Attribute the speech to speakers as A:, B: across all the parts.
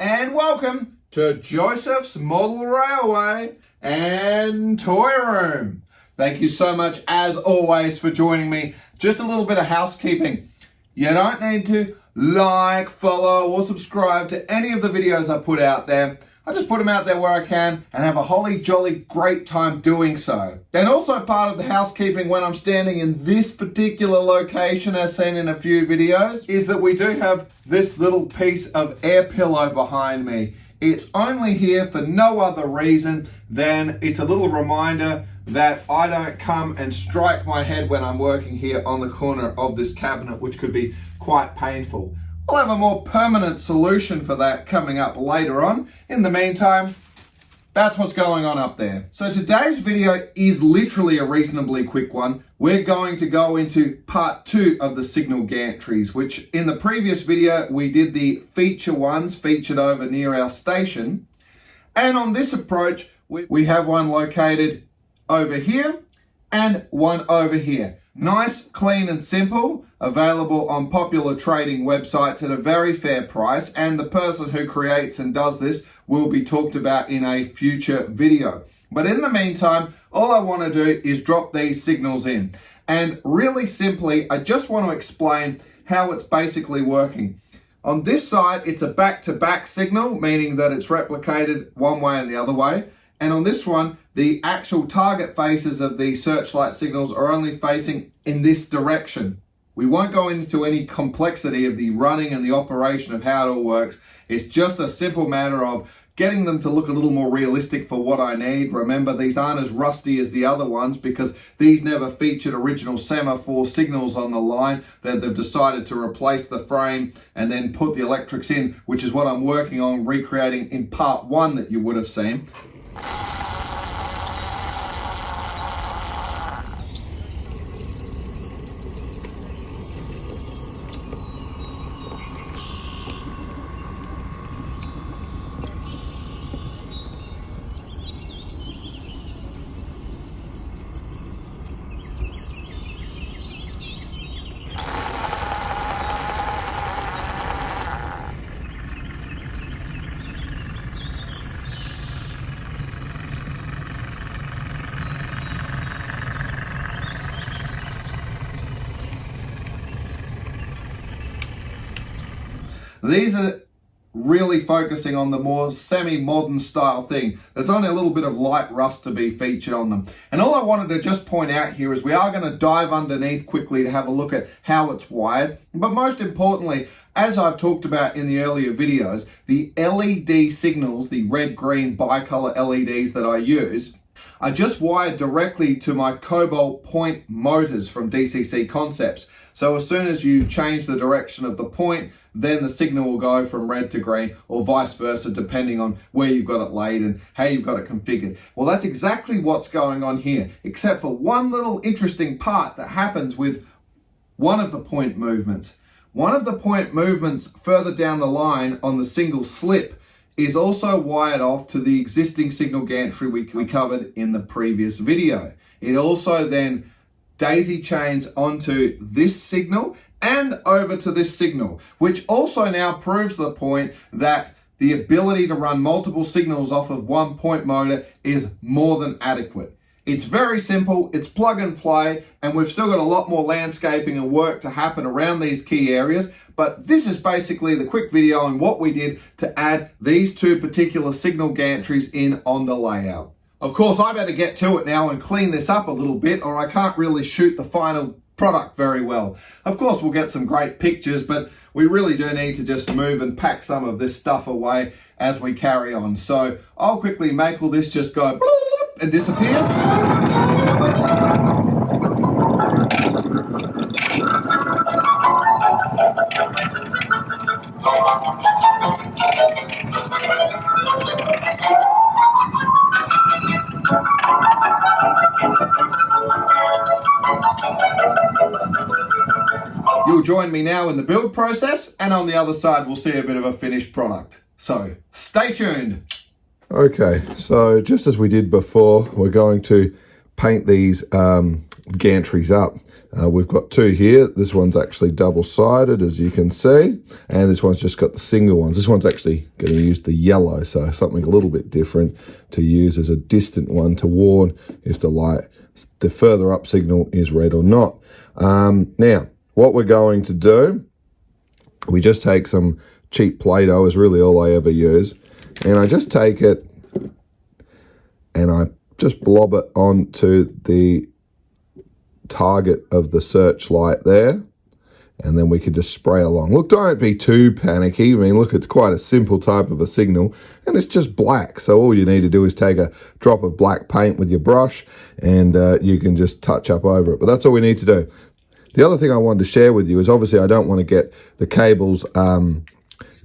A: and welcome to Josef's Model Railway and Toy Room. Thank you so much, as always, for joining me. Just a little bit of housekeeping. You don't need to like, follow, or subscribe to any of the videos I put out there. I just put them out there where I can and have a holly jolly great time doing so. And also part of the housekeeping when I'm standing in this particular location, as seen in a few videos, is that we do have this little piece of air pillow behind me. It's only here for no other reason than it's a little reminder that I don't come and strike my head when I'm working here on the corner of this cabinet, which could be quite painful. I'll have a more permanent solution for that coming up later on. In the meantime, that's what's going on up there. So today's video is literally a reasonably quick one. We're going to go into part 2 of the Signal Gantries, which in the previous video, we did the feature ones featured over near our station. And on this approach, we have one located over here and one over here. Nice, clean and simple, available on popular trading websites at a very fair price, and the person who creates and does this will be talked about in a future video. But in the meantime, all I want to do is drop these signals in. And really simply, I just want to explain how it's basically working. On this side, it's a back-to-back signal, meaning that it's replicated one way and the other way. And on this one, the actual target faces of the searchlight signals are only facing in this direction. We won't go into any complexity of the running and the operation of how it all works. It's just a simple matter of getting them to look a little more realistic for what I need. Remember, these aren't as rusty as the other ones because these never featured original semaphore signals on the line. That they've decided to replace the frame and then put the electrics in, which is what I'm working on recreating in part 1 that you would have seen. These are really focusing on the more semi-modern style thing. There's only a little bit of light rust to be featured on them. And all I wanted to just point out here is we are going to dive underneath quickly to have a look at how it's wired. But most importantly, as I've talked about in the earlier videos, the LED signals, the red-green bicolor LEDs that I use, are just wired directly to my Cobalt Point Motors from DCC Concepts. So as soon as you change the direction of the point, then the signal will go from red to green or vice versa, depending on where you've got it laid and how you've got it configured. Well, that's exactly what's going on here, except for one little interesting part that happens with one of the point movements. One of the point movements further down the line on the single slip is also wired off to the existing signal gantry we covered in the previous video. It also then daisy chains onto this signal and over to this signal, which also now proves the point that the ability to run multiple signals off of one point motor is more than adequate. It's very simple, it's plug and play, and we've still got a lot more landscaping and work to happen around these key areas, but this is basically the quick video on what we did to add these two particular signal gantries in on the layout. Of course, I better get to it now and clean this up a little bit, or I can't really shoot the final product very well. Of course, we'll get some great pictures, but we really do need to just move and pack some of this stuff away as we carry on. So I'll quickly make all this just go and disappear. You'll join me now in the build process, and on the other side we'll see a bit of a finished product. So stay tuned.
B: Okay, so just as we did before, we're going to
A: paint these gantries up. We've got two here. This one's actually double-sided, as you can see, and this one's just got the single ones. This one's actually going to use the yellow, so something a little bit different to use as a distant one to warn if the further up signal is red or not. Now, what we're going to do, we just take some cheap Play-Doh, is really all I ever use, and I just take it and I just blob it onto the target of the searchlight there, and then we could just spray along. Look, don't be too panicky. I mean, look, it's quite a simple type of a signal, and it's just black, so all you need to do is take a drop of black paint with your brush, and you can just touch up over it, but that's all we need to do. The other thing I wanted to share with you is, obviously I don't want to get the cables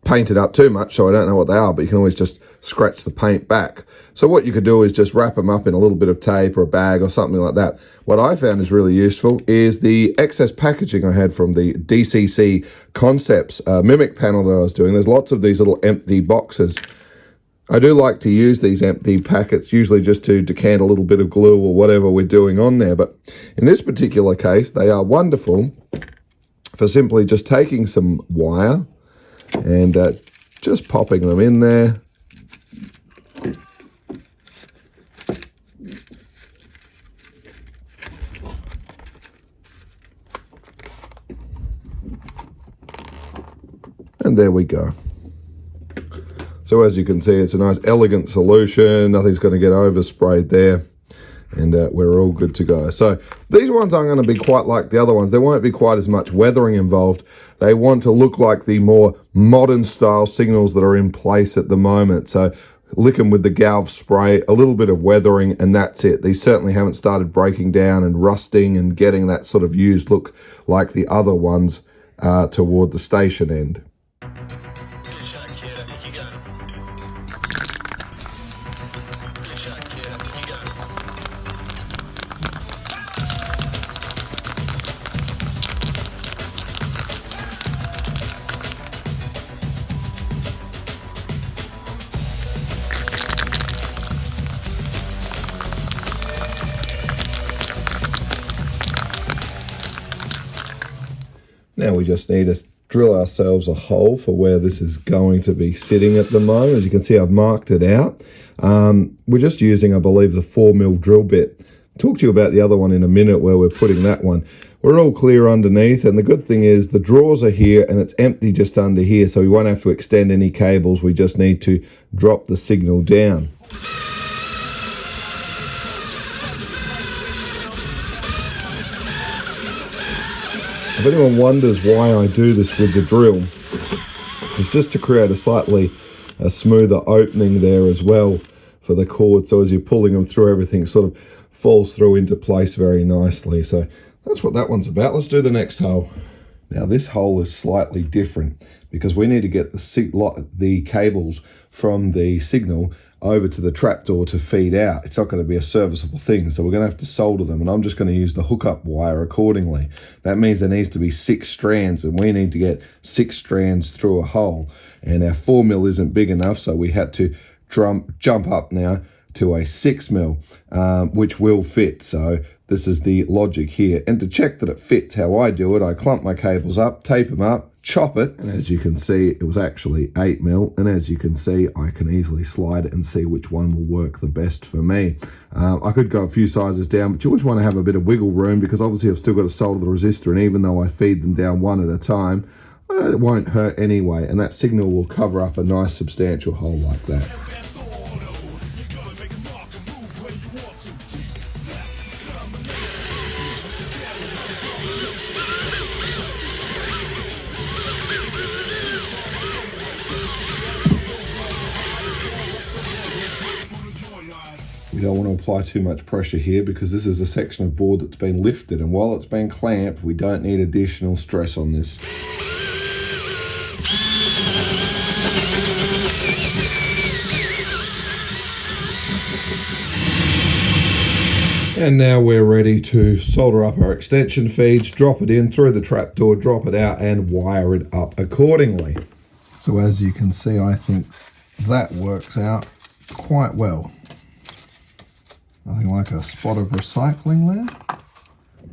A: painted up too much, so I don't know what they are, but you can always just scratch the paint back. So what you could do is just wrap them up in a little bit of tape or a bag or something like that. What I found is really useful is the excess packaging I had from the DCC Concepts Mimic panel that I was doing. There's lots of these little empty boxes. I do like to use these empty packets, usually just to decant a little bit of glue or whatever we're doing on there, but in this particular case, they are wonderful for simply just taking some wire and just popping them in there. And there we go. So as you can see, it's a nice elegant solution. Nothing's going to get oversprayed there. And we're all good to go. So these ones aren't going to be quite like the other ones. There won't be quite as much weathering involved. They want to look like the more modern style signals that are in place at the moment. So lick them with the Galv spray, a little bit of weathering, and that's it. These certainly haven't started breaking down and rusting and getting that sort of used look like the other ones toward the station end. Now we just need to drill ourselves a hole for where this is going to be sitting at the moment. As you can see, I've marked it out. We're just using, I believe, the 4mm drill bit. I'll talk to you about the other one in a minute where we're putting that one. We're all clear underneath, and the good thing is the drawers are here and it's empty just under here, so we won't have to extend any cables. We just need to drop the signal down. If anyone wonders why I do this with the drill, it's just to create a smoother opening there as well for the cord, so as you're pulling them through, everything sort of falls through into place very nicely. So that's what that one's about. Let's do the next hole. Now this hole is slightly different because we need to get the cables from the signal over to the trapdoor to feed out. It's not going to be a serviceable thing, so we're going to have to solder them, and I'm just going to use the hookup wire accordingly. That means there needs to be 6 strands, and we need to get 6 strands through a hole, and our 4mm isn't big enough, so we had to jump up now to a 6mm, which will fit. So this is the logic here, and to check that it fits how I do it, I clump my cables up, tape them up, chop it, and as you can see, it was actually 8mm, and as you can see, I can easily slide it and see which one will work the best for me. I could go a few sizes down, but you always want to have a bit of wiggle room, because obviously I've still got to solder the resistor, and even though I feed them down one at a time, it won't hurt anyway, and that signal will cover up a nice substantial hole like that. We don't want to apply too much pressure here because this is a section of board that's been lifted, and while it's been clamped, we don't need additional stress on this. And now we're ready to solder up our extension feeds, drop it in through the trapdoor, drop it out, and wire it up accordingly. So as you can see, I think that works out quite well. Nothing like a spot of recycling there.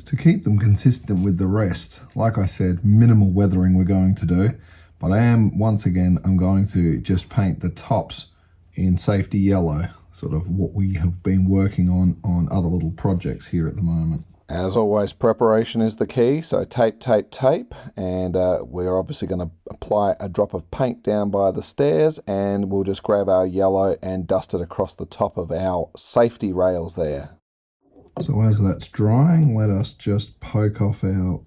A: To keep them consistent with the rest, like I said, minimal weathering we're going to do, but I'm going to just paint the tops in safety yellow, sort of what we have been working on other little projects here at the moment. As always, preparation is the key, so tape, tape, tape, and we're obviously going to apply a drop of paint down by the stairs, and we'll just grab our yellow and dust it across the top of our safety rails there. So as that's drying, let us just poke off our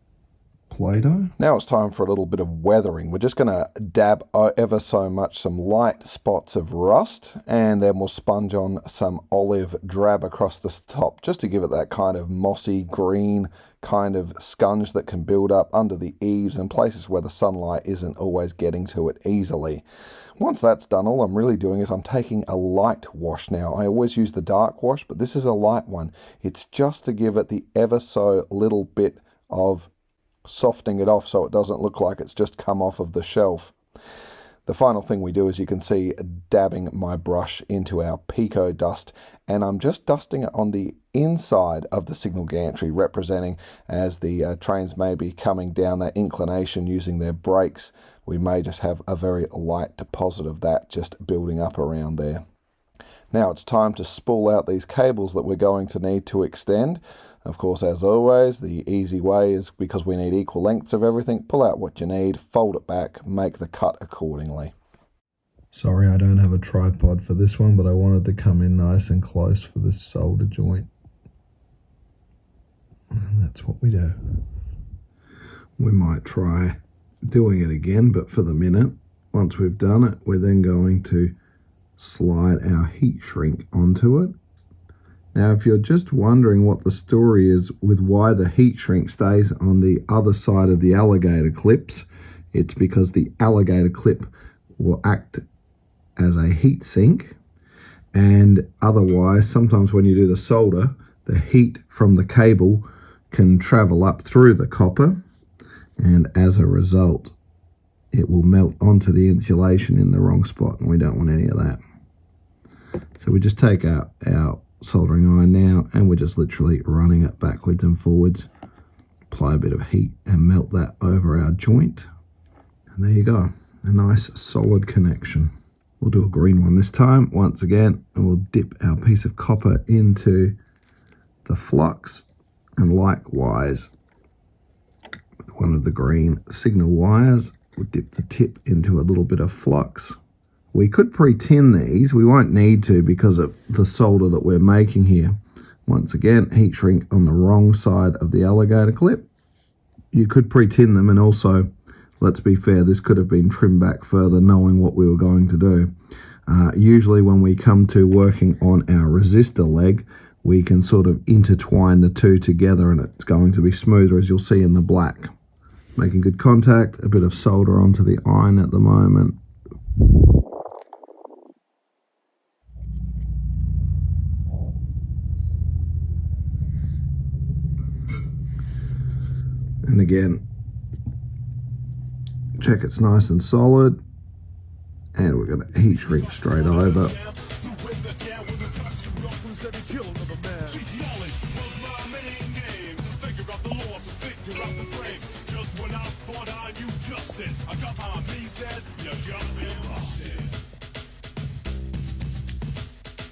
A: Play-Doh. Now it's time for a little bit of weathering. We're just going to dab ever so much some light spots of rust, and then we'll sponge on some olive drab across the top just to give it that kind of mossy green kind of scunge that can build up under the eaves and places where the sunlight isn't always getting to it easily. Once that's done, all I'm really doing is I'm taking a light wash now. I always use the dark wash, but this is a light one. It's just to give it the ever so little bit of softening it off so it doesn't look like it's just come off of the shelf. The final thing we do is, you can see, dabbing my brush into our Pico dust, and I'm just dusting it on the inside of the signal gantry, representing as the trains may be coming down that inclination using their brakes, we may just have a very light deposit of that just building up around there. Now it's time to spool out these cables that we're going to need to extend. Of course, as always, the easy way is, because we need equal lengths of everything, pull out what you need, fold it back, make the cut accordingly. Sorry I don't have a tripod for this one, but I wanted to come in nice and close for this solder joint. And that's what we do. We might try doing it again, but for the minute, once we've done it, we're then going to slide our heat shrink onto it. Now, if you're just wondering what the story is with why the heat shrink stays on the other side of the alligator clips, it's because the alligator clip will act as a heat sink, and otherwise, sometimes when you do the solder, the heat from the cable can travel up through the copper, and as a result, it will melt onto the insulation in the wrong spot, and we don't want any of that. So we just take out our soldering iron now, and we're just literally running it backwards and forwards, apply a bit of heat and melt that over our joint, and there you go, a nice solid connection. We'll do a green one this time once again, and we'll dip our piece of copper into the flux, and likewise with one of the green signal wires, we'll dip the tip into a little bit of flux. We could pre-tin these, we won't need to because of the solder that we're making here. Once again, heat shrink on the wrong side of the alligator clip. You could pre-tin them, and also, let's be fair, this could have been trimmed back further knowing what we were going to do. Usually when we come to working on our resistor leg, we can sort of intertwine the two together, and it's going to be smoother, as you'll see in the black. Making good contact, a bit of solder onto the iron at the moment. And again, check it's nice and solid, and we're going to heat shrink straight over.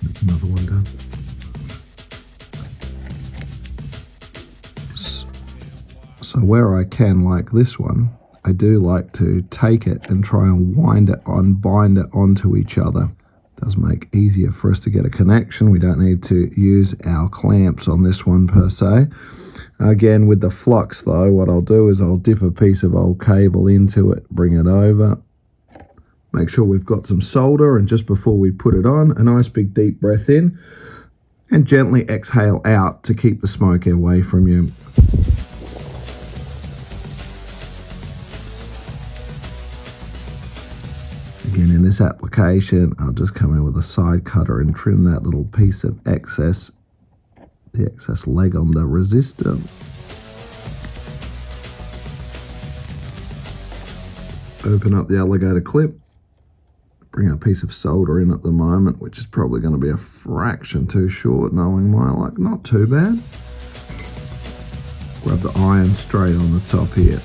A: That's another one done. So where I can, like this one, I do like to take it and try and bind it onto each other. It does make it easier for us to get a connection. We don't need to use our clamps on this one per se. Again, with the flux though, what I'll do is I'll dip a piece of old cable into it, bring it over, make sure we've got some solder, and just before we put it on, a nice big deep breath in and gently exhale out to keep the smoke away from you. Again, in this application, I'll just come in with a side cutter and trim that little piece of excess, the excess leg on the resistor. Open up the alligator clip, bring a piece of solder in at the moment, which is probably going to be a fraction too short, knowing my luck. Not too bad. Grab the iron straight on the top here.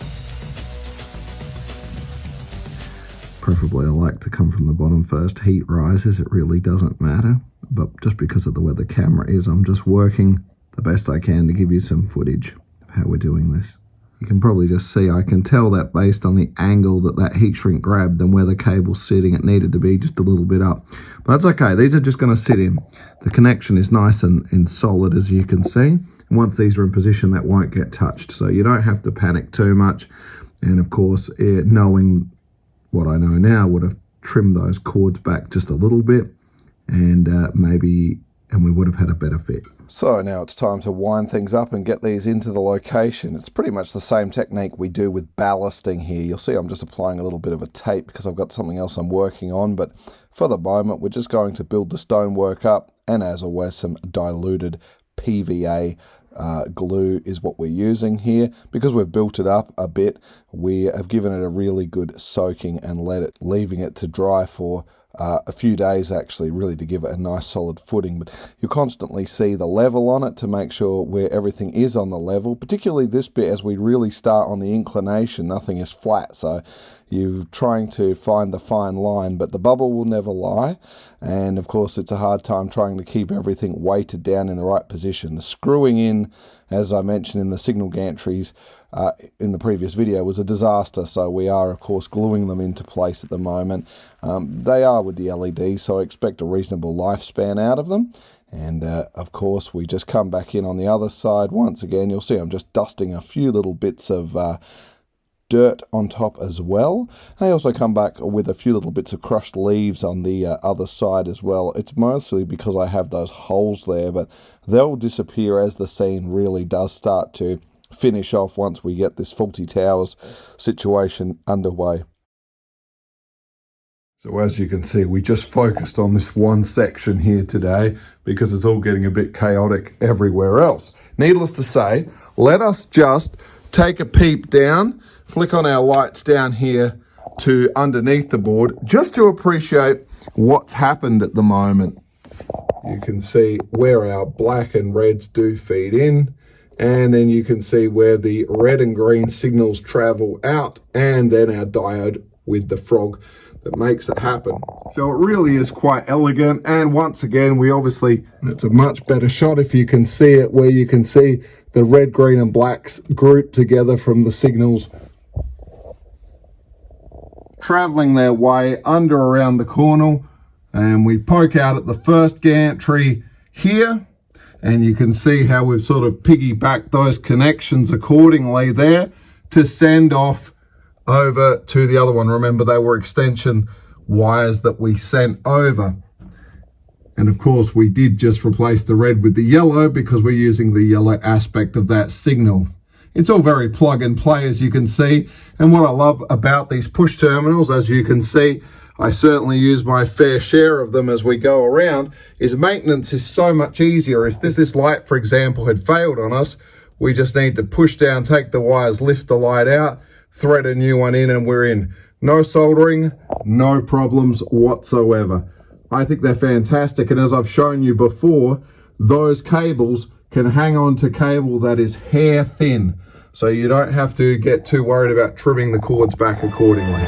A: Preferably I like to come from the bottom first. Heat rises, it really doesn't matter. But just because of the way the camera is, I'm just working the best I can to give you some footage of how we're doing this. You can probably just see, I can tell that based on the angle that heat shrink grabbed and where the cable's sitting, it needed to be just a little bit up. But that's okay, these are just going to sit in. The connection is nice and solid, as you can see. And once these are in position, that won't get touched. So you don't have to panic too much. And of course, knowing what I know now, would have trimmed those cords back just a little bit, and we would have had a better fit. So now it's time to wind things up and get these into the location. It's pretty much the same technique we do with ballasting here. You'll see I'm just applying a little bit of a tape because I've got something else I'm working on, but for the moment we're just going to build the stonework up, and as always some diluted PVA glue is what we're using here. Because we've built it up a bit, we have given it a really good soaking and leaving it to dry for a few days, actually, really to give it a nice solid footing. But you constantly see the level on it to make sure where everything is on the level, particularly this bit as we really start on the inclination. Nothing is flat, so you're trying to find the fine line, but the bubble will never lie. And of course it's a hard time trying to keep everything weighted down in the right position. The screwing in, as I mentioned in the signal gantries in the previous video, was a disaster, so we are of course gluing them into place at the moment. They are with the LED, so I expect a reasonable lifespan out of them. And of course we just come back in on the other side. Once again, you'll see I'm just dusting a few little bits of dirt on top as well. I also come back with a few little bits of crushed leaves on the other side as well. It's mostly because I have those holes there, but they'll disappear as the scene really does start to finish off once we get this faulty towers situation underway. So as you can see, we just focused on this one section here today because it's all getting a bit chaotic everywhere else. Needless to say, let us just take a peep down, flick on our lights down here to underneath the board, just to appreciate what's happened at the moment. You can see where our black and reds do feed in, and then you can see where the red and green signals travel out, and then our diode with the frog that makes it happen. So it really is quite elegant, and once again it's a much better shot if you can see it, where you can see the red, green and blacks grouped together from the signals traveling their way under around the corner. And we poke out at the first gantry here, and you can see how we've sort of piggybacked those connections accordingly there to send off over to the other one. Remember, they were extension wires that we sent over. And of course we did just replace the red with the yellow because we're using the yellow aspect of that signal. It's all very plug and play, as you can see. And what I love about these push terminals, as you can see, I certainly use my fair share of them as we go around, is maintenance is so much easier. If this light, for example, had failed on us, we just need to push down, take the wires, lift the light out, thread a new one in, and we're in. No soldering, no problems whatsoever. I think they're fantastic, and as I've shown you before, those cables can hang on to cable that is hair thin, so you don't have to get too worried about trimming the cords back accordingly.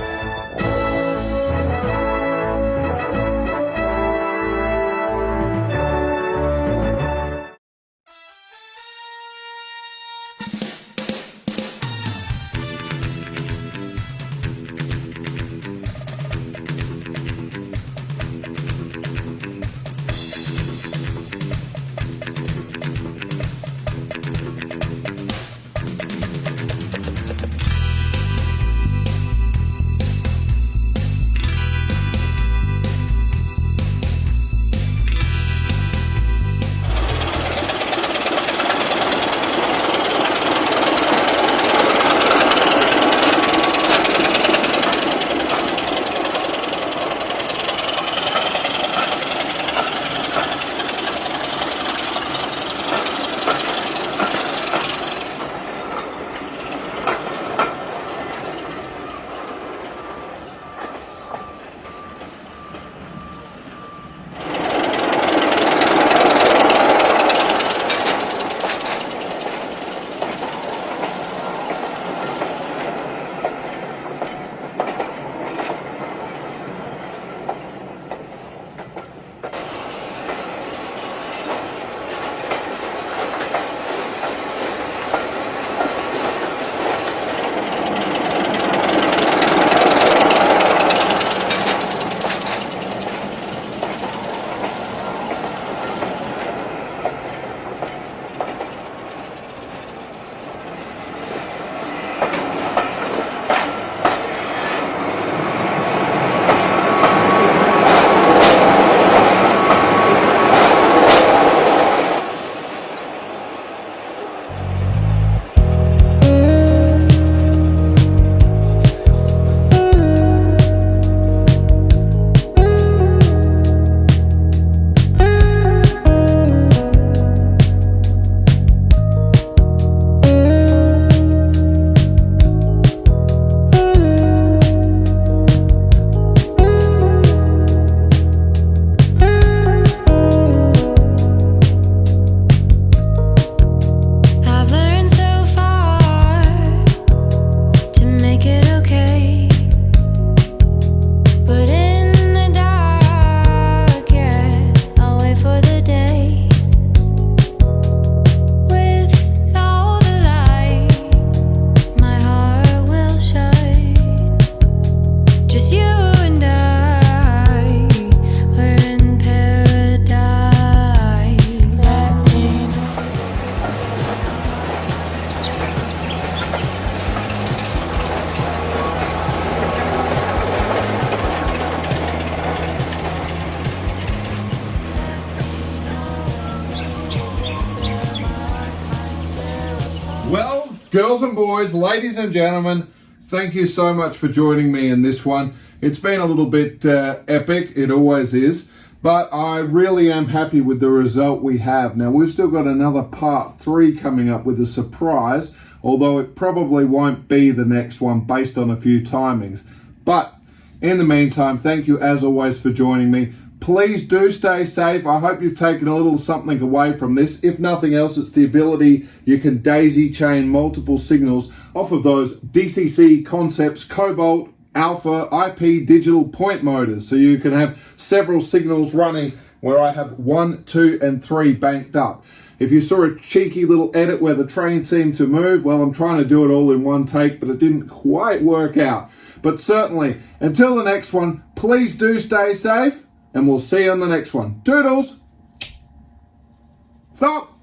A: Girls and boys, ladies and gentlemen, thank you so much for joining me in this one. It's been a little bit epic, it always is, but I really am happy with the result we have. Now, we've still got another part 3 coming up with a surprise, although it probably won't be the next one based on a few timings. But in the meantime, thank you as always for joining me. Please do stay safe. I hope you've taken a little something away from this. If nothing else, it's the ability you can daisy chain multiple signals off of those DCC Concepts Cobalt Alpha IP digital point motors. So you can have several signals running where I have 1, 2, and 3 banked up. If you saw a cheeky little edit where the train seemed to move, well, I'm trying to do it all in one take, but it didn't quite work out. But certainly, until the next one, please do stay safe. And we'll see you on the next one. Toodles! Stop!